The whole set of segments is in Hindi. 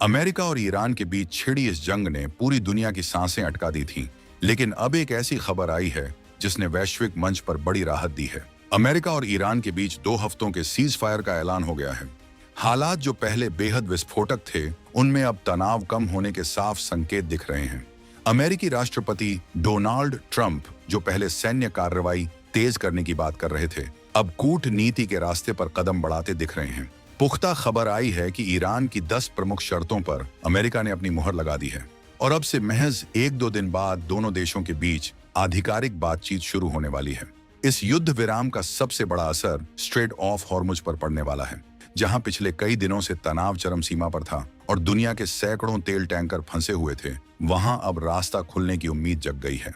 अमेरिका और ईरान के बीच छिड़ी इस जंग ने पूरी दुनिया की सांसें अटका दी थीं। लेकिन अब एक ऐसी खबर आई है जिसने वैश्विक मंच पर बड़ी राहत दी है। अमेरिका और ईरान के बीच 2 हफ्तों के सीज फायर का ऐलान हो गया है। हालात जो पहले बेहद विस्फोटक थे, उनमें अब तनाव कम होने के साफ संकेत दिख रहे हैं। अमेरिकी राष्ट्रपति डोनाल्ड ट्रंप, जो पहले सैन्य कार्रवाई तेज करने की बात कर रहे थे, अब कूटनीति के रास्ते पर कदम बढ़ाते दिख रहे हैं। पुख्ता खबर आई है कि ईरान की 10 प्रमुख शर्तों पर अमेरिका ने अपनी मुहर लगा दी है और अब से महज 1-2 दिन बाद दोनों देशों के बीच आधिकारिक बातचीत शुरू होने वाली है। इस युद्ध विराम का सबसे बड़ा असर स्ट्रेट ऑफ हॉर्मुज पर पड़ने वाला है, जहां पिछले कई दिनों से तनाव चरम सीमा पर था और दुनिया के सैकड़ों तेल टैंकर फंसे हुए थे। वहां अब रास्ता खुलने की उम्मीद जग गई है।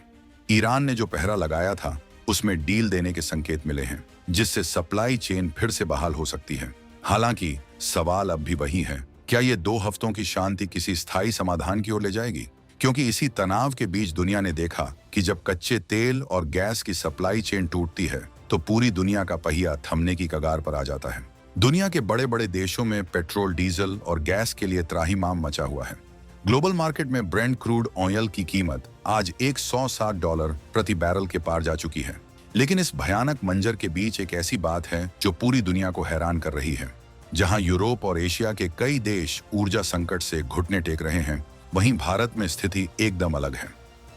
ईरान ने जो पहरा लगाया था, उसमें डील देने के संकेत मिले हैं, जिससे सप्लाई चेन फिर से बहाल हो सकती है। हालांकि सवाल अब भी वही है, क्या ये 2 हफ्तों की शांति किसी स्थायी समाधान की ओर ले जाएगी? क्योंकि इसी तनाव के बीच दुनिया ने देखा कि जब कच्चे तेल और गैस की सप्लाई चेन टूटती है, तो पूरी दुनिया का पहिया थमने की कगार पर आ जाता है। दुनिया के बड़े बड़े देशों में पेट्रोल, डीजल और गैस के लिए त्राहिमाम मचा हुआ है। ग्लोबल मार्केट में ब्रेंट क्रूड ऑयल की कीमत आज $160 प्रति बैरल के पार जा चुकी है। लेकिन इस भयानक मंजर के बीच एक ऐसी बात है जो पूरी दुनिया को हैरान कर रही है। जहां यूरोप और एशिया के कई देश ऊर्जा संकट से घुटने टेक रहे हैं, वहीं भारत में स्थिति एकदम अलग है।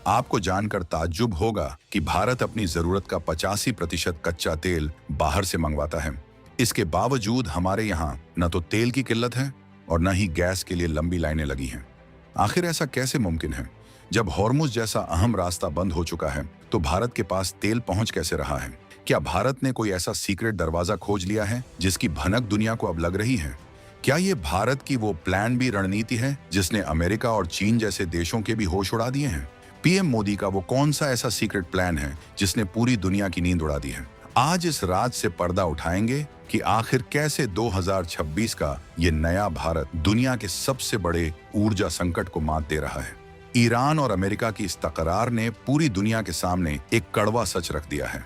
आपको जानकर ताज्जुब होगा कि भारत अपनी जरूरत का 85% कच्चा तेल बाहर से मंगवाता है। इसके बावजूद हमारे यहाँ न तो तेल की किल्लत है और न ही गैस के लिए लंबी लाइनें लगी हैं। आखिर ऐसा कैसे मुमकिन है? जब हॉर्मुज जैसा अहम रास्ता बंद हो चुका है, तो भारत के पास तेल पहुंच कैसे रहा है? क्या भारत ने कोई ऐसा सीक्रेट दरवाजा खोज लिया है जिसकी भनक दुनिया को अब लग रही है? क्या ये भारत की वो प्लान बी रणनीति है जिसने अमेरिका और चीन जैसे देशों के भी होश उड़ा दिए हैं? पीएम मोदी का वो कौन सा ऐसा सीक्रेट प्लान है जिसने पूरी दुनिया की नींद उड़ा दी है? आज इस राज से पर्दा उठाएंगे कि आखिर कैसे 2026 का ये नया भारत दुनिया के सबसे बड़े ऊर्जा संकट को मात दे रहा है। ईरान और अमेरिका की इस तकरार ने पूरी दुनिया के सामने एक कड़वा सच रख दिया है।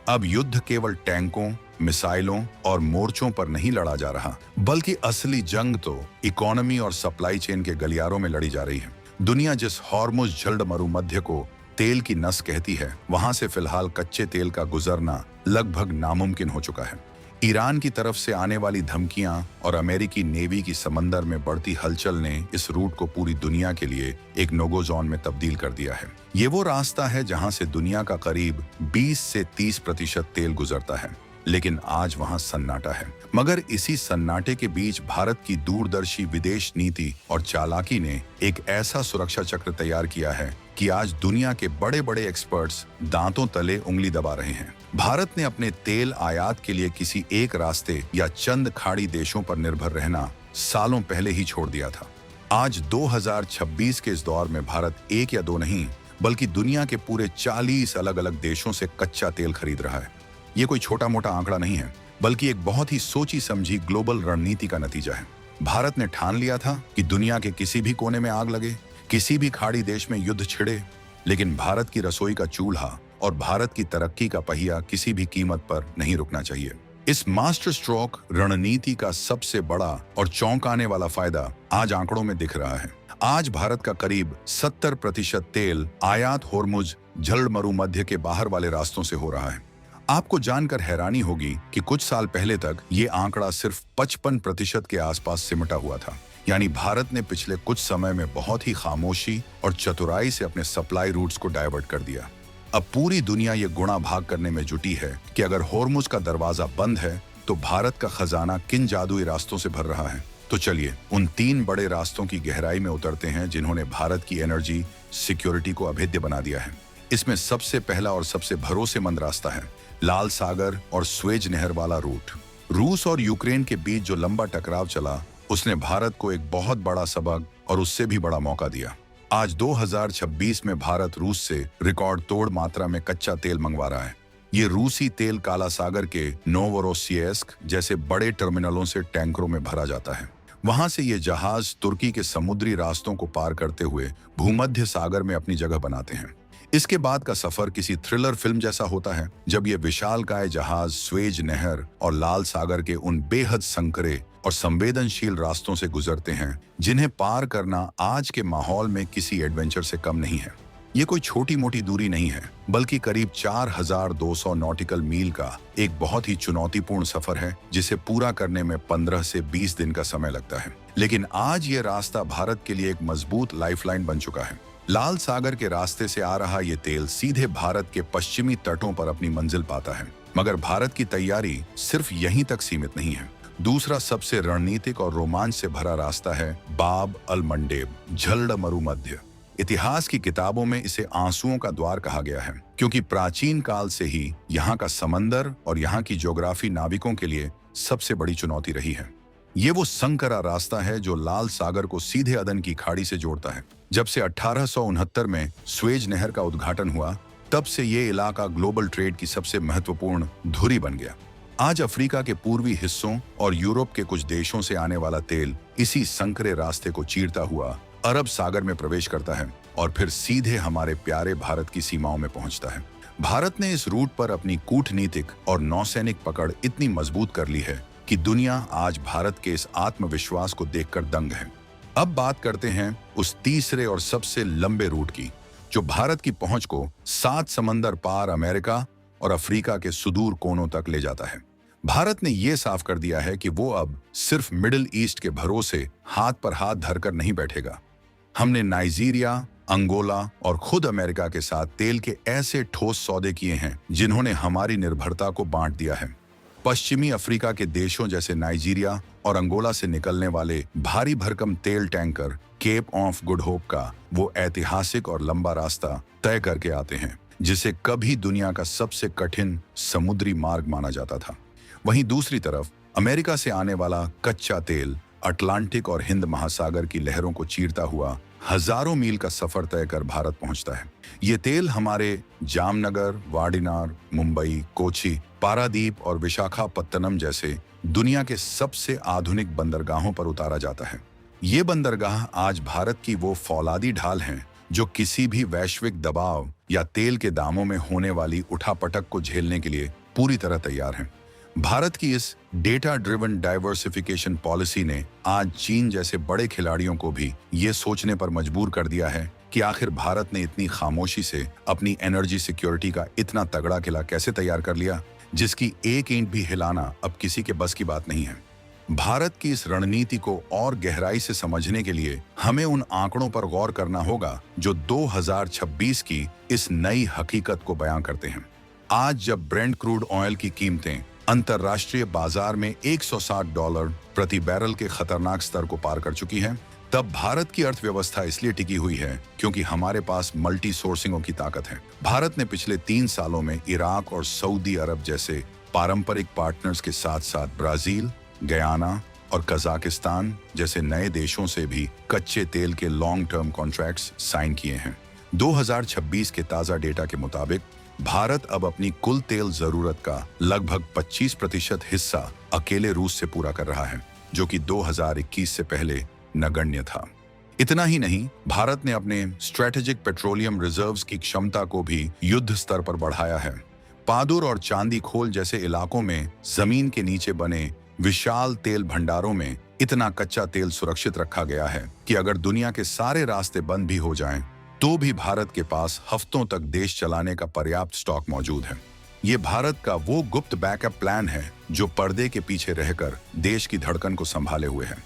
अब युद्ध केवल टैंकों, मिसाइलों और मोर्चों पर नहीं लड़ा जा रहा, बल्कि असली जंग तो इकोनॉमी और सप्लाई चेन के गलियारों में लड़ी जा रही है। दुनिया जिस हॉर्मुज जल्द मरुमध्य को तेल की नस कहती है, वहां से फिलहाल कच्चे तेल का गुजरना लगभग नामुमकिन हो चुका है। ईरान की तरफ से आने वाली धमकियां और अमेरिकी नेवी की समंदर में बढ़ती हलचल ने इस रूट को पूरी दुनिया के लिए एक नोगो जोन में तब्दील कर दिया है। ये वो रास्ता है जहां से दुनिया का करीब 20 से 30% तेल गुजरता है, लेकिन आज वहां सन्नाटा है। मगर इसी सन्नाटे के बीच भारत की दूरदर्शी विदेश नीति और चालाकी ने एक ऐसा सुरक्षा चक्र तैयार किया है कि आज दुनिया के बड़े बड़े एक्सपर्ट्स दांतों तले उंगली दबा रहे हैं। भारत ने अपने तेल आयात के लिए किसी एक रास्ते या चंद खाड़ी देशों पर निर्भर रहना सालों पहले ही छोड़ दिया था। आज 2026 के इस दौर में भारत 1 या 2 नहीं, बल्कि दुनिया के पूरे 40 अलग अलग देशों से कच्चा तेल खरीद रहा है। ये कोई छोटा मोटा आंकड़ा नहीं है, बल्कि एक बहुत ही सोची समझी ग्लोबल रणनीति का नतीजा है। भारत ने ठान लिया था कि दुनिया के किसी भी कोने में आग लगे, किसी भी खाड़ी देश में युद्ध छिड़े, लेकिन भारत की रसोई का चूल्हा और भारत की तरक्की का पहिया किसी भी कीमत पर नहीं रुकना चाहिए। इस मास्टर स्ट्रोक रणनीति का सबसे बड़ा और चौंकाने वाला फायदा आज आंकड़ों में दिख रहा है। आज भारत का करीब 70% तेल आयात हॉर्मुज जल्द मरुमध्य के बाहर वाले रास्तों से हो रहा है। आपको जानकर हैरानी होगी कि कुछ साल पहले तक ये आंकड़ा सिर्फ 55% के आसपास सिमटा हुआ था। यानी भारत ने पिछले कुछ समय में बहुत ही खामोशी और चतुराई से अपने सप्लाई रूट्स को डाइवर्ट कर दिया। अब पूरी दुनिया ये गुणा भाग करने में जुटी है कि अगर हॉर्मुज का दरवाजा बंद है, तो भारत का खजाना किन जादुई रास्तों से भर रहा है। तो चलिए उन 3 बड़े रास्तों की गहराई में उतरते हैं जिन्होंने भारत की एनर्जी सिक्योरिटी को अभेद्य बना दिया है। इसमें सबसे पहला और सबसे भरोसेमंद रास्ता है लाल सागर और स्वेज नहर वाला रूट। रूस और यूक्रेन के बीच जो लंबा टकराव चला, उसने भारत को एक बहुत बड़ा सबक और उससे भी बड़ा मौका दिया। आज 2026 में भारत रूस से रिकॉर्ड तोड़ मात्रा में कच्चा तेल मंगवा रहा है। ये रूसी तेल काला सागर के नोवोरोसियस्क जैसे बड़े टर्मिनलों से टैंकरों में भरा जाता है। वहां से ये जहाज तुर्की के समुद्री रास्तों को पार करते हुए भूमध्य सागर में अपनी जगह बनाते हैं। इसके बाद का सफर किसी थ्रिलर फिल्म जैसा होता है, जब ये विशालकाय जहाज स्वेज नहर और लाल सागर के उन बेहद संकरे और संवेदनशील रास्तों से गुजरते हैं जिन्हें पार करना आज के माहौल में किसी एडवेंचर से कम नहीं है। ये कोई छोटी मोटी दूरी नहीं है, बल्कि करीब 4200 नॉटिकल मील का एक बहुत ही चुनौतीपूर्ण सफर है, जिसे पूरा करने में 15 से 20 दिन का समय लगता है। लेकिन आज ये रास्ता भारत के लिए एक मजबूत लाइफलाइन बन चुका है। लाल सागर के रास्ते से आ रहा ये तेल सीधे भारत के पश्चिमी तटों पर अपनी मंजिल पाता है। मगर भारत की तैयारी सिर्फ यहीं तक सीमित नहीं है। दूसरा सबसे रणनीतिक और रोमांच से भरा रास्ता है बाब अल मंडेब झलडमरू मध्य। इतिहास की किताबों में इसे आंसुओं का द्वार कहा गया है, क्योंकि प्राचीन काल से ही यहाँ का समंदर और यहाँ की ज्योग्राफी नाविकों के लिए सबसे बड़ी चुनौती रही है। ये वो संकरा रास्ता है जो लाल सागर को सीधे अदन की खाड़ी से जोड़ता है। जब से 1869 में स्वेज नहर का उद्घाटन हुआ, तब से ये इलाका ग्लोबल ट्रेड की सबसे महत्वपूर्ण धुरी बन गया। आज अफ्रीका के पूर्वी हिस्सों और यूरोप के कुछ देशों से आने वाला तेल इसी संकरे रास्ते को चीरता हुआ अरब सागर में प्रवेश करता है और फिर सीधे हमारे प्यारे भारत की सीमाओं में पहुंचता है। भारत ने इस रूट पर अपनी कूटनीतिक और नौसैनिक पकड़ इतनी मजबूत कर ली है कि दुनिया आज भारत के इस आत्मविश्वास को देखकर दंग है। अब बात करते हैं उस तीसरे और सबसे लंबे रूट की, जो भारत की पहुंच को 7 समंदर पार अमेरिका और अफ्रीका के सुदूर कोनों तक ले जाता है। भारत ने यह साफ कर दिया है कि वो अब सिर्फ मिडिल ईस्ट के भरोसे हाथ पर हाथ धरकर नहीं बैठेगा। हमने नाइजीरिया, अंगोला और खुद अमेरिका के साथ तेल के ऐसे ठोस सौदे किए हैं जिन्होंने हमारी निर्भरता को बांट दिया है। पश्चिमी अफ्रीका के देशों जैसे नाइजीरिया और अंगोला से निकलने वाले भारी भरकम तेल tanker Cape of Good Hope का वो ऐतिहासिक और लंबा रास्ता तय करके आते हैं, जिसे कभी दुनिया का सबसे कठिन समुद्री मार्ग माना जाता था। वहीं दूसरी तरफ अमेरिका से आने वाला कच्चा तेल अटलांटिक और हिंद महासागर की लहरों को चीरता हुआ हजारों मील का सफर तय कर भारत पहुंचता है। ये तेल हमारे जामनगर, वाडिनार, मुंबई, कोची, पारादीप और विशाखापत्तनम जैसे दुनिया के सबसे आधुनिक बंदरगाहों पर उतारा जाता है। ये बंदरगाह आज भारत की वो फौलादी ढाल हैं जो किसी भी वैश्विक दबाव या तेल के दामों में होने वाली उठापटक को झेलने के लिए पूरी तरह तैयार हैं। भारत की इस डेटा ड्रिवन डाइवर्सिफिकेशन पॉलिसी ने आज चीन जैसे बड़े खिलाड़ियों को भी ये सोचने पर मजबूर कर दिया है कि आखिर भारत ने इतनी खामोशी से अपनी एनर्जी सिक्योरिटी का इतना तगड़ा किला कैसे तैयार कर लिया, जिसकी एक ईंट भी हिलाना अब किसी के बस की बात नहीं है। भारत की इस रणनीति को और गहराई से समझने के लिए हमें उन आंकड़ों पर गौर करना होगा जो 2026 की इस नई हकीकत को बयां करते हैं। आज जब ब्रेंट क्रूड ऑयल की कीमतें अंतर्राष्ट्रीय बाजार में $160 प्रति बैरल के खतरनाक स्तर को पार कर चुकी है, तब भारत की अर्थव्यवस्था इसलिए टिकी हुई है क्योंकि हमारे पास मल्टी सोर्सिंगों की ताकत है। भारत ने पिछले 3 सालों में इराक और सऊदी अरब जैसे पारंपरिक पार्टनर्स के साथ साथ ब्राजील, गयाना और कजाकिस्तान जैसे नए देशों से भी कच्चे तेल के लॉन्ग टर्म कॉन्ट्रैक्ट्स साइन किए हैं। 2026 के ताजा डेटा के मुताबिक भारत अब अपनी कुल तेल जरूरत का लगभग 25% हिस्सा अकेले रूस से पूरा कर रहा है, जो कि 2021 से पहले नगण्य था। इतना ही नहीं, भारत ने अपने स्ट्रेटेजिक पेट्रोलियम रिजर्व्स की क्षमता को भी युद्ध स्तर पर बढ़ाया है। पादुर और चांदी खोल जैसे इलाकों में जमीन के नीचे बने विशाल तेल भंडारों में इतना कच्चा तेल सुरक्षित रखा गया है कि अगर दुनिया के सारे रास्ते बंद भी हो जाएं, तो भी भारत के पास हफ्तों तक देश चलाने का पर्याप्त स्टॉक मौजूद है। ये भारत का वो गुप्त बैकअप प्लान है जो पर्दे के पीछे रहकर देश की धड़कन को संभाले हुए है।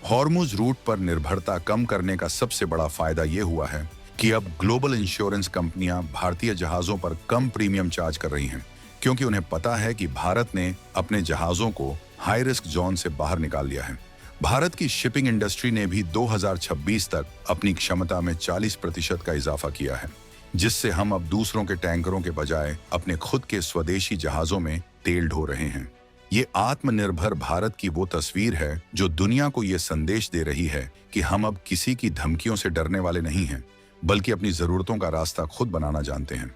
हॉर्मुज रूट पर निर्भरता कम करने का सबसे बड़ा फायदा ये हुआ है कि अब ग्लोबल इंश्योरेंस कंपनियां भारतीय जहाजों पर कम प्रीमियम चार्ज कर रही हैं, क्योंकि उन्हें पता है कि भारत ने अपने जहाजों को हाई रिस्क जोन से बाहर निकाल लिया है। भारत की शिपिंग इंडस्ट्री ने भी 2026 तक अपनी क्षमता में 40% का इजाफा किया है, जिससे हम अब दूसरों के टैंकरों के बजाय अपने खुद के स्वदेशी जहाजों में तेल ढो रहे हैं। ये आत्मनिर्भर भारत की वो तस्वीर है जो दुनिया को ये संदेश दे रही है कि हम अब किसी की धमकियों से डरने वाले नहीं हैं, बल्कि अपनी जरूरतों का रास्ता खुद बनाना जानते हैं।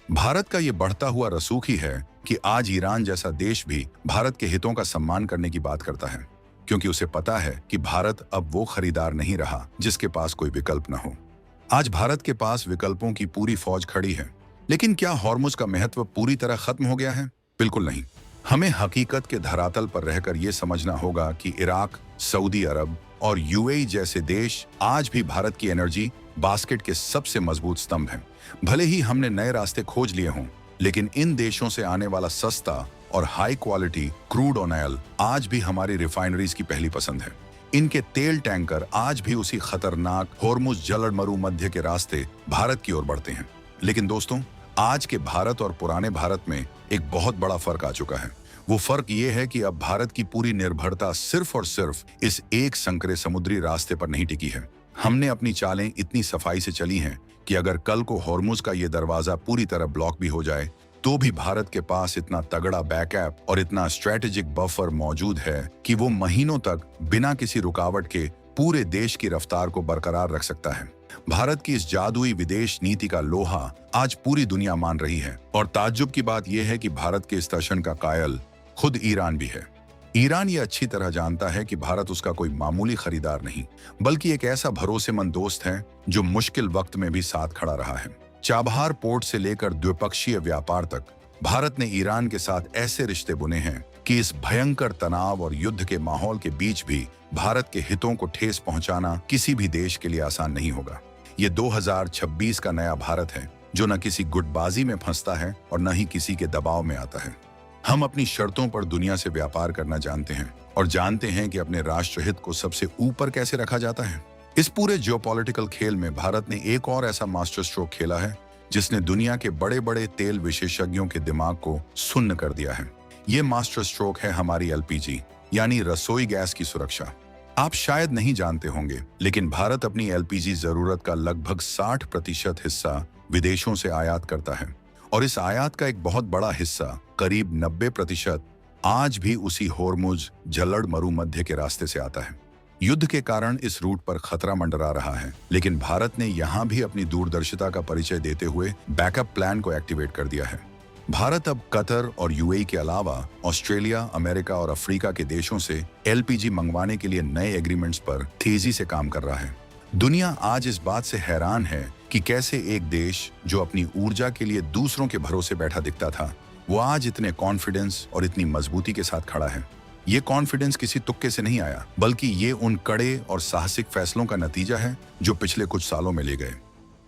भारत का ये बढ़ता हुआ रसूख ही है कि आज ईरान जैसा देश भी भारत के हितों का सम्मान करने की बात करता है, क्योंकि उसे पता है कि भारत अब वो खरीदार नहीं रहा जिसके पास कोई विकल्प न हो। आज भारत के पास विकल्पों की पूरी फौज खड़ी है। लेकिन क्या हॉर्मुज का महत्व पूरी तरह खत्म हो गया है? बिल्कुल नहीं। हमें हकीकत के धरातल पर रहकर यह समझना होगा कि इराक, सऊदी अरब और यूएई जैसे देश आज भी भारत की एनर्जी बास्केट के सबसे मजबूत स्तंभ हैं। भले ही हमने नए रास्ते खोज लिए हों, लेकिन इन देशों से आने वाला सस्ता और हाई क्वालिटी क्रूड ऑयल आज भी हमारी रिफाइनरीज की पहली पसंद है। इनके तेल टैंकर आज भी उसी खतरनाक होर्मुज जलमरू मध्य के रास्ते भारत की ओर बढ़ते हैं। लेकिन दोस्तों, आज के भारत और पुराने भारत में एक बहुत बड़ा फर्क आ चुका है। वो फर्क ये है कि अब भारत की पूरी निर्भरता सिर्फ और सिर्फ इस एक संकरे समुद्री रास्ते पर नहीं टिकी है। हमने अपनी चालें इतनी सफाई से चली हैं कि अगर कल को हॉर्मुज का ये दरवाजा पूरी तरह ब्लॉक भी हो जाए, तो भी भारत के पास इतना तगड़ा बैकअप और इतना स्ट्रेटेजिक बफर मौजूद है कि वो महीनों तक बिना किसी रुकावट के पूरे देश की रफ्तार को बरकरार रख सकता है। भारत की इस जादुई विदेश नीति का लोहा आज पूरी दुनिया मान रही है। और ताज्जुब की बात यह है कि भारत के इस दर्शन का कायल खुद ईरान भी है। ईरान ये अच्छी तरह जानता है कि भारत उसका कोई मामूली खरीदार नहीं, बल्कि एक ऐसा भरोसेमंद दोस्त है जो मुश्किल वक्त में भी साथ खड़ा रहा है। चाबहार पोर्ट से लेकर द्विपक्षीय व्यापार तक भारत ने ईरान के साथ ऐसे रिश्ते बुने हैं कि इस भयंकर तनाव और युद्ध के माहौल के बीच भी भारत के हितों को ठेस पहुंचाना किसी भी देश के लिए आसान नहीं होगा। ये 2026 का नया भारत है जो न किसी गुटबाजी में फंसता है और न ही किसी के दबाव में आता है। हम अपनी शर्तों पर दुनिया से व्यापार करना जानते हैं और जानते हैं कि अपने राष्ट्रहित को सबसे ऊपर कैसे रखा जाता है। इस पूरे जियोपॉलिटिकल खेल में भारत ने एक और ऐसा मास्टर स्ट्रोक खेला है जिसने दुनिया के बड़े बड़े तेल विशेषज्ञों के दिमाग को सुन्न कर दिया है। ये मास्टर स्ट्रोक है हमारी एलपीजी यानी रसोई गैस की सुरक्षा। आप शायद नहीं जानते होंगे, लेकिन भारत अपनी एलपीजी जरूरत का लगभग 60% हिस्सा विदेशों से आयात करता है और इस आयात का एक बहुत बड़ा हिस्सा करीब 90% आज भी उसी होर्मुज जलमरू मध्य के रास्ते से आता है। युद्ध के कारण इस रूट पर खतरा मंडरा रहा है, लेकिन भारत ने यहां भी अपनी दूरदर्शिता का परिचय देते हुए बैकअप प्लान को एक्टिवेट कर दिया है। भारत अब कतर और यूएई के अलावा ऑस्ट्रेलिया, अमेरिका और अफ्रीका के देशों से एलपीजी मंगवाने के लिए नए एग्रीमेंट्स पर तेजी से काम कर रहा है। दुनिया आज इस बात से हैरान है कि कैसे एक देश जो अपनी ऊर्जा के लिए दूसरों के भरोसे बैठा दिखता था, वो आज इतने कॉन्फिडेंस और इतनी मजबूती के साथ खड़ा है। ये कॉन्फिडेंस किसी तुक्के से नहीं आया, बल्कि ये उन कड़े और साहसिक फैसलों का नतीजा है जो पिछले कुछ सालों में ले गए।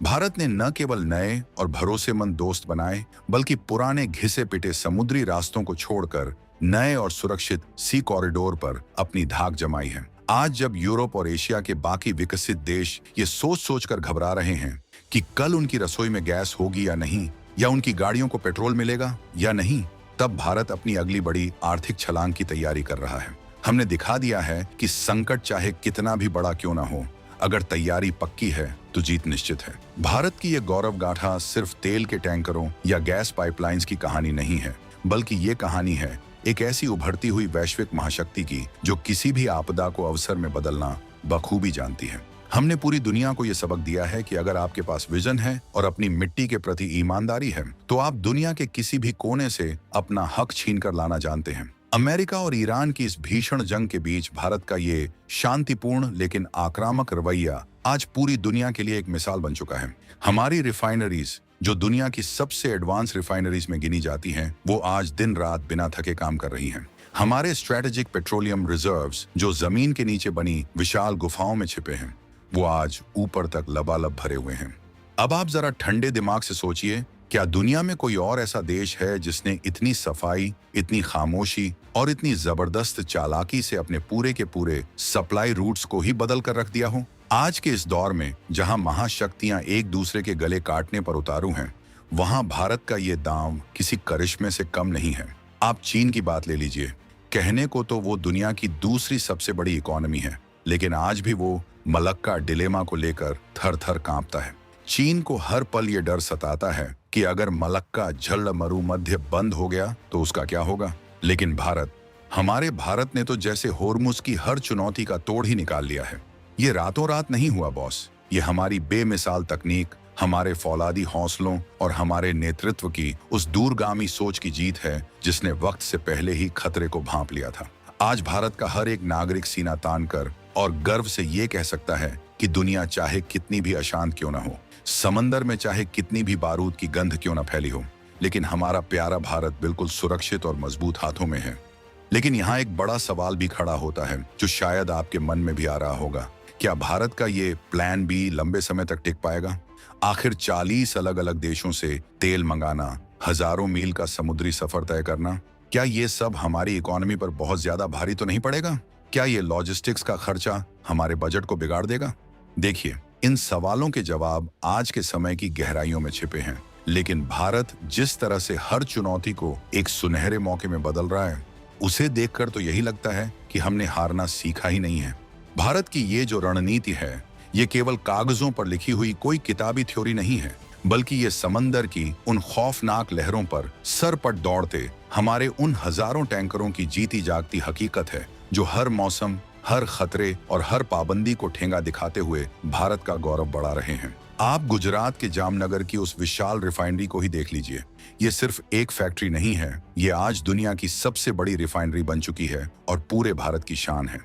भारत ने न केवल नए और भरोसेमंद दोस्त बनाए, बल्कि पुराने घिसे पिटे समुद्री रास्तों को छोड़कर नए और सुरक्षित सी कॉरिडोर पर अपनी धाक जमाई है। आज जब यूरोप और एशिया के बाकी विकसित देश ये सोच सोचकर घबरा रहे हैं कि कल उनकी रसोई में गैस होगी या नहीं, या उनकी गाड़ियों को पेट्रोल मिलेगा या नहीं, तब भारत अपनी अगली बड़ी आर्थिक छलांग की तैयारी कर रहा है। हमने दिखा दिया है कि संकट चाहे कितना भी बड़ा क्यों ना हो, अगर तैयारी पक्की है तो जीत निश्चित है। भारत की यह गौरव गाथा सिर्फ तेल के टैंकरों या गैस पाइपलाइंस की कहानी नहीं है, बल्कि ये कहानी है एक ऐसी उभरती हुई वैश्विक महाशक्ति की जो किसी भी आपदा को अवसर में बदलना बखूबी जानती है। हमने पूरी दुनिया को यह सबक दिया है कि अगर आपके पास विजन है और अपनी मिट्टी के प्रति ईमानदारी है, तो आप दुनिया के किसी भी कोने से अपना हक छीन कर लाना जानते हैं। अमेरिका और ईरान की इस भीषण जंग के बीच भारत का ये शांतिपूर्ण लेकिन आक्रामक रवैया आज पूरी दुनिया के लिए एक मिसाल बन चुका है। हमारी रिफाइनरीज, जो दुनिया की सबसे एडवांस रिफाइनरीज में गिनी जाती हैं, वो आज दिन रात बिना थके काम कर रही हैं। हमारे स्ट्रेटेजिक पेट्रोलियम रिजर्व्स, जो जमीन के नीचे बनी विशाल गुफाओं में छिपे हैं, वो आज ऊपर तक लबालब भरे हुए हैं। अब आप जरा ठंडे दिमाग से सोचिए, क्या दुनिया में कोई और ऐसा देश है जिसने इतनी सफाई, इतनी खामोशी और इतनी जबरदस्त चालाकी से अपने पूरे के पूरे सप्लाई रूट्स को ही बदल कर रख दिया हो? आज के इस दौर में जहां महाशक्तियां एक दूसरे के गले काटने पर उतारू हैं, वहां भारत का ये दांव किसी करिश्मे से कम नहीं है। आप चीन की बात ले लीजिए। कहने को तो वो दुनिया की दूसरी सबसे बड़ी इकोनॉमी है, लेकिन आज भी वो मलक्का डिलेमा को लेकर थर थर कांपता है। चीन को हर पल ये डर सताता है कि अगर मलक्का जलमरू मध्य बंद हो गया तो उसका क्या होगा। लेकिन भारत, हमारे भारत ने तो जैसे होर्मुज की हर चुनौती का तोड़ ही निकाल लिया है। ये रातों रात नहीं हुआ बॉस, ये हमारी बेमिसाल तकनीक, हमारे फौलादी हौसलों और हमारे नेतृत्व की उस दूरगामी सोच की जीत है जिसने वक्त से पहले ही खतरे को भांप लिया था। आज भारत का हर एक नागरिक सीना तान कर और गर्व से ये कह सकता है कि दुनिया चाहे कितनी भी अशांत क्यों ना हो, समंदर में चाहे कितनी भी बारूद की गंध क्यों ना फैली हो, लेकिन हमारा प्यारा भारत बिल्कुल सुरक्षित और मजबूत हाथों में है। लेकिन यहाँ एक बड़ा सवाल भी खड़ा होता है जो शायद आपके मन में भी आ रहा होगा। क्या भारत का ये प्लान बी लंबे समय तक टिक पाएगा? आखिर 40 अलग अलग देशों से तेल मंगाना, हजारों मील का समुद्री सफर तय करना, क्या ये सब हमारी इकोनॉमी पर बहुत ज्यादा भारी तो नहीं पड़ेगा? क्या ये लॉजिस्टिक्स का खर्चा हमारे बजट को बिगाड़ देगा? देखिए, इन सवालों के जवाब आज के समय की गहराइयों में छिपे हैं। लेकिन भारत जिस तरह से हर चुनौती को एक सुनहरे मौके में बदल रहा है, उसे देखकर तो यही लगता है कि हमने हारना सीखा ही नहीं है। भारत की ये जो रणनीति है, ये केवल कागजों पर लिखी हुई कोई किताबी थ्योरी नहीं है, बल्कि ये समंदर की उन खौफनाक लहरों पर सरपट दौड़ते हमारे उन हजारों टैंकरों की जीती जागती हकीकत है, जो हर मौसम, हर खतरे और हर पाबंदी को ठेंगा दिखाते हुए भारत का गौरव बढ़ा रहे हैं। आप गुजरात के जामनगर की उस विशाल रिफाइनरी को ही देख लीजिए। ये सिर्फ एक फैक्ट्री नहीं है, ये आज दुनिया की सबसे बड़ी रिफाइनरी बन चुकी है और पूरे भारत की शान है।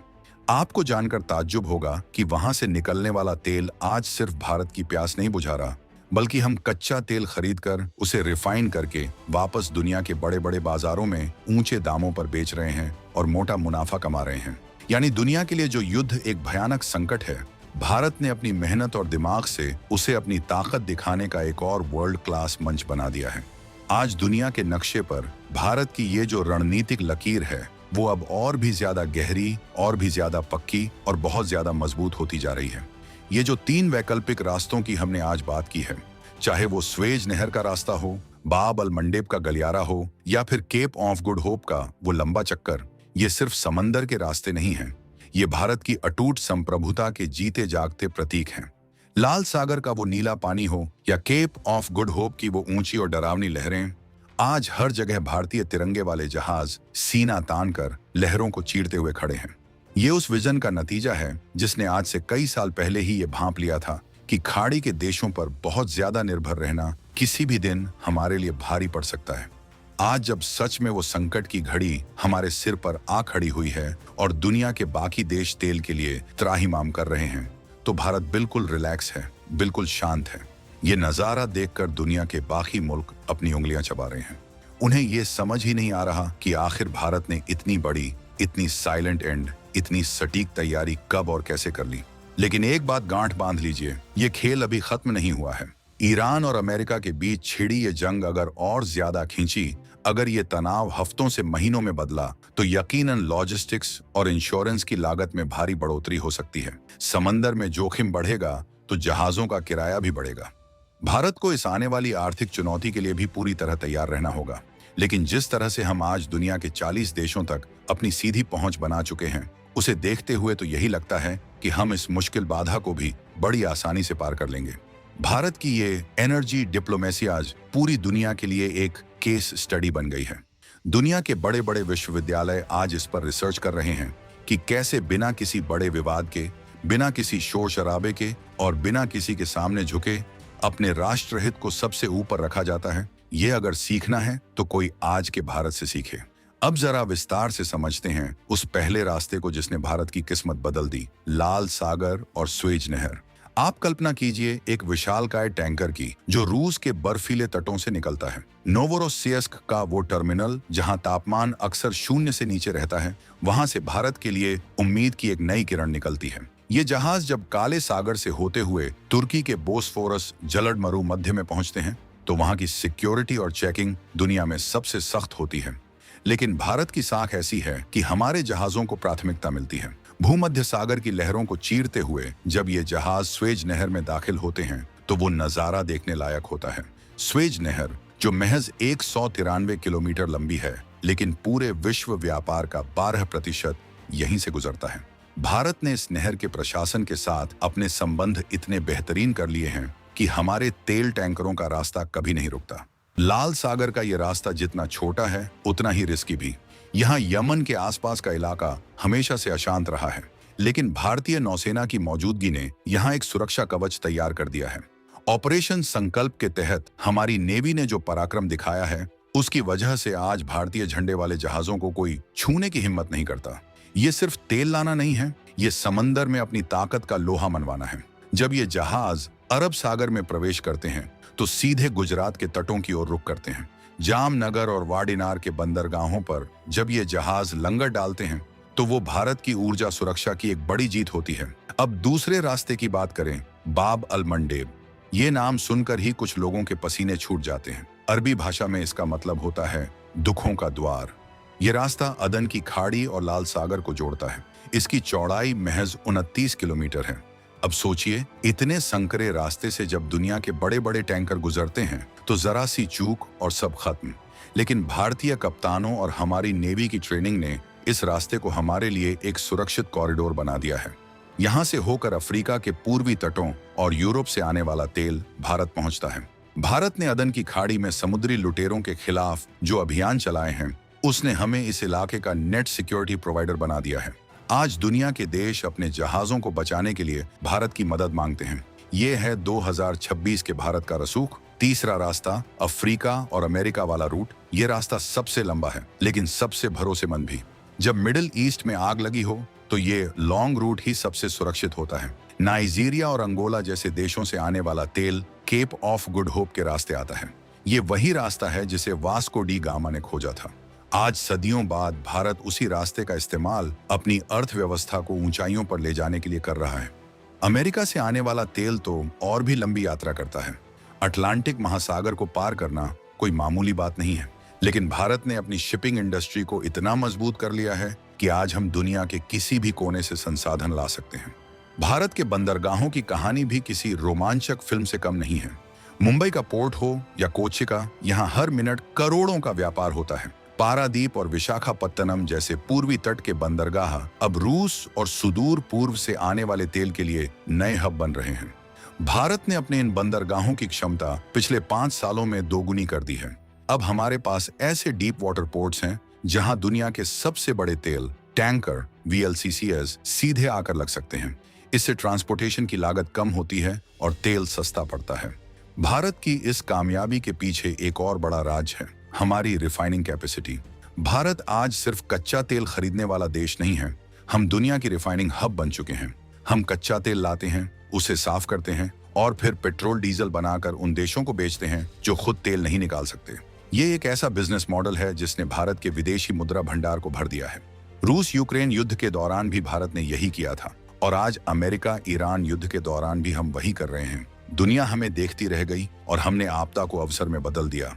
आपको जानकर ताज्जुब होगा कि वहां से निकलने वाला तेल आज सिर्फ भारत की प्यास नहीं बुझा रहा, बल्कि हम कच्चा तेल खरीदकर उसे रिफाइन करके वापस दुनिया के बड़े बड़े बाजारों में ऊंचे दामों पर बेच रहे हैं और मोटा मुनाफा कमा रहे हैं। यानी दुनिया के लिए जो युद्ध एक भयानक संकट है, भारत ने अपनी मेहनत और दिमाग से उसे अपनी ताकत दिखाने का एक और वर्ल्ड क्लास मंच बना दिया है। आज दुनिया के नक्शे पर भारत की ये जो रणनीतिक लकीर है, वो अब और भी ज्यादा गहरी, और भी ज्यादा पक्की और बहुत ज्यादा मजबूत होती जा रही है। ये जो 3 वैकल्पिक रास्तों की हमने आज बात की है, चाहे वो स्वेज नहर का रास्ता हो, बाब अल मंडेब का गलियारा हो, या फिर केप ऑफ गुड होप का वो लंबा चक्कर, ये सिर्फ समंदर के रास्ते नहीं हैं। ये भारत की अटूट संप्रभुता के जीते जागते प्रतीक हैं। लाल सागर का वो नीला पानी हो या केप ऑफ गुड होप की वो ऊंची और डरावनी लहरें, आज हर जगह भारतीय तिरंगे वाले जहाज सीना तान कर लहरों को चीरते हुए खड़े हैं। ये उस विजन का नतीजा है जिसने आज से कई साल पहले ही ये भांप लिया था कि खाड़ी के देशों पर बहुत ज्यादा निर्भर रहना किसी भी दिन हमारे लिए भारी पड़ सकता है। आज जब सच में वो संकट की घड़ी हमारे सिर पर आ खड़ी हुई है और दुनिया के बाकी देश तेल के लिए त्राहिमाम कर रहे हैं, तो भारत बिल्कुल रिलैक्स है, बिल्कुल शांत है। ये नजारा देखकर दुनिया के बाकी मुल्क अपनी उंगलियां चबा रहे हैं। उन्हें ये समझ ही नहीं आ रहा कि आखिर भारत ने इतनी बड़ी, इतनी साइलेंट एंड, इतनी सटीक तैयारी कब और कैसे कर ली। लेकिन एक बात गांठ बांध लीजिए, ये खेल अभी खत्म नहीं हुआ है। ईरान और अमेरिका के बीच छिड़ी ये जंग अगर और ज्यादा खींची, अगर ये तनाव हफ्तों से महीनों में बदला, तो यकीनन लॉजिस्टिक्स और इंश्योरेंस की लागत में भारी बढ़ोतरी हो सकती है। समंदर में जोखिम बढ़ेगा तो जहाजों का किराया भी बढ़ेगा। भारत को इस आने वाली आर्थिक चुनौती के लिए भी पूरी तरह तैयार रहना होगा। लेकिन जिस तरह से हम आज दुनिया के 40 देशों तक अपनी सीधी पहुंच बना चुके हैं, उसे देखते हुए तो यही लगता है कि हम इस मुश्किल बाधा को भी बड़ी आसानी से पार कर लेंगे। भारत की ये एनर्जी डिप्लोमेसी आज पूरी दुनिया के लिए एक केस स्टडी बन गई है। दुनिया के बड़े बड़े विश्वविद्यालय आज इस पर रिसर्च कर रहे हैं कि कैसे बिना किसी बड़े विवाद के, बिना किसी शोर शराबे के और बिना किसी के सामने झुके अपने राष्ट्रहित को सबसे ऊपर रखा जाता है। ये अगर सीखना है तो कोई आज के भारत से सीखे। अब जरा विस्तार से समझते हैं उस पहले रास्ते को जिसने भारत की किस्मत बदल दी, लाल सागर और स्वेज नहर। आप कल्पना कीजिए एक विशालकाय टैंकर की जो रूस के बर्फीले तटों से निकलता है। नोवोरोसिस्क का वो टर्मिनल जहां तापमान अक्सर 0 से नीचे रहता है, वहां से भारत के लिए उम्मीद की एक नई किरण निकलती है। ये जहाज जब काले सागर से होते हुए तुर्की के बोस्फोरस जलड मरु मध्य में पहुंचते हैं, तो वहां की सिक्योरिटी और चेकिंग दुनिया में सबसे सख्त होती है। लेकिन भारत की साख ऐसी है कि हमारे जहाजों को प्राथमिकता मिलती है। भूमध्य सागर की लहरों को चीरते हुए जब ये जहाज स्वेज नहर में दाखिल होते हैं, तो वो नजारा देखने लायक होता है। स्वेज नहर जो महज 193 किलोमीटर लंबी है, लेकिन पूरे विश्व व्यापार का 12% यहीं से गुजरता है। भारत ने इस नहर के प्रशासन के साथ अपने संबंध इतने बेहतरीन कर लिए हैं कि हमारे तेल टैंकरों का रास्ता कभी नहीं रुकता। लाल सागर का ये रास्ता जितना छोटा है, उतना ही रिस्की भी। यहाँ यमन के आसपास का इलाका हमेशा से अशांत रहा है, लेकिन भारतीय नौसेना की मौजूदगी ने यहाँ एक सुरक्षा कवच तैयार कर दिया है। ऑपरेशन संकल्प के तहत हमारी नेवी ने जो पराक्रम दिखाया है, उसकी वजह से आज भारतीय झंडे वाले जहाजों को कोई छूने की हिम्मत नहीं करता। ये सिर्फ तेल लाना नहीं है, ये समंदर में अपनी ताकत का लोहा मनवाना है। जब ये जहाज अरब सागर में प्रवेश करते हैं तो सीधे गुजरात के तटों की ओर रुख करते हैं। जामनगर और वाडिनार के बंदरगाहों पर जब ये जहाज लंगर डालते हैं तो वो भारत की ऊर्जा सुरक्षा की एक बड़ी जीत होती है। अब दूसरे रास्ते की बात करें, बाब अल मंडेब। ये नाम सुनकर ही कुछ लोगों के पसीने छूट जाते हैं। अरबी भाषा में इसका मतलब होता है दुखों का द्वार। ये रास्ता अदन की खाड़ी और लाल सागर को जोड़ता है। इसकी चौड़ाई महज 29 किलोमीटर है। अब सोचिए, इतने संकरे रास्ते से जब दुनिया के बड़े बड़े टैंकर गुजरते हैं तो जरा सी चूक और सब खत्म। लेकिन भारतीय कप्तानों और हमारी नेवी की ट्रेनिंग ने इस रास्ते को हमारे लिए एक सुरक्षित कॉरिडोर बना दिया है। यहाँ से होकर अफ्रीका के पूर्वी तटों और यूरोप से आने वाला तेल भारत पहुंचता है। भारत ने अदन की खाड़ी में समुद्री लुटेरों के खिलाफ जो अभियान चलाए हैं, उसने हमें इस इलाके का नेट सिक्योरिटी प्रोवाइडर बना दिया है। आज दुनिया के देश अपने जहाजों को बचाने के लिए भारत की मदद मांगते हैं। ये है 2026 के भारत का रसूख। तीसरा रास्ता, अफ्रीका और अमेरिका वाला रूट। ये रास्ता सबसे लंबा है लेकिन सबसे भरोसेमंद भी। जब मिडिल ईस्ट में आग लगी हो तो ये लॉन्ग रूट ही सबसे सुरक्षित होता है। नाइजीरिया और अंगोला जैसे देशों से आने वाला तेल केप ऑफ गुड होप के रास्ते आता है। ये वही रास्ता है जिसे वास्को डी गामा ने खोजा था। आज सदियों बाद भारत उसी रास्ते का इस्तेमाल अपनी अर्थव्यवस्था को ऊंचाइयों पर ले जाने के लिए कर रहा है। अमेरिका से आने वाला तेल तो और भी लंबी यात्रा करता है। अटलांटिक महासागर को पार करना कोई मामूली बात नहीं है। लेकिन भारत ने अपनी शिपिंग इंडस्ट्री को इतना मजबूत कर लिया है कि आज हम दुनिया के किसी भी कोने से संसाधन ला सकते हैं। भारत के बंदरगाहों की कहानी भी किसी रोमांचक फिल्म से कम नहीं है। मुंबई का पोर्ट हो या कोच्चि का, यहाँ हर मिनट करोड़ों का व्यापार होता है। पारादीप और विशाखापत्तनम जैसे पूर्वी तट के बंदरगाह अब रूस और सुदूर पूर्व से आने वाले तेल के लिए नए हब बन रहे हैं। भारत ने अपने इन बंदरगाहों की क्षमता पिछले 5 सालों में दोगुनी कर दी है। अब हमारे पास ऐसे डीप वाटर पोर्ट्स हैं जहां दुनिया के सबसे बड़े तेल टैंकर VLCCs सीधे आकर लग सकते हैं। इससे ट्रांसपोर्टेशन की लागत कम होती है और तेल सस्ता पड़ता है। भारत की इस कामयाबी के पीछे एक और बड़ा राज है, हमारी रिफाइनिंग कैपेसिटी। भारत आज सिर्फ कच्चा तेल खरीदने वाला देश नहीं है, हम दुनिया की रिफाइनिंग हब बन चुके हैं। हम कच्चा तेल लाते हैं, उसे साफ करते हैं और फिर पेट्रोल डीजल बनाकर उन देशों को बेचते हैं जो खुद तेल नहीं निकाल सकते। ये एक ऐसा बिजनेस मॉडल है जिसने भारत के विदेशी मुद्रा भंडार को भर दिया है। रूस यूक्रेन युद्ध के दौरान भी भारत ने यही किया था और आज अमेरिका ईरान युद्ध के दौरान भी हम वही कर रहे हैं। दुनिया हमें देखती रह गई और हमने आपदा को अवसर में बदल दिया।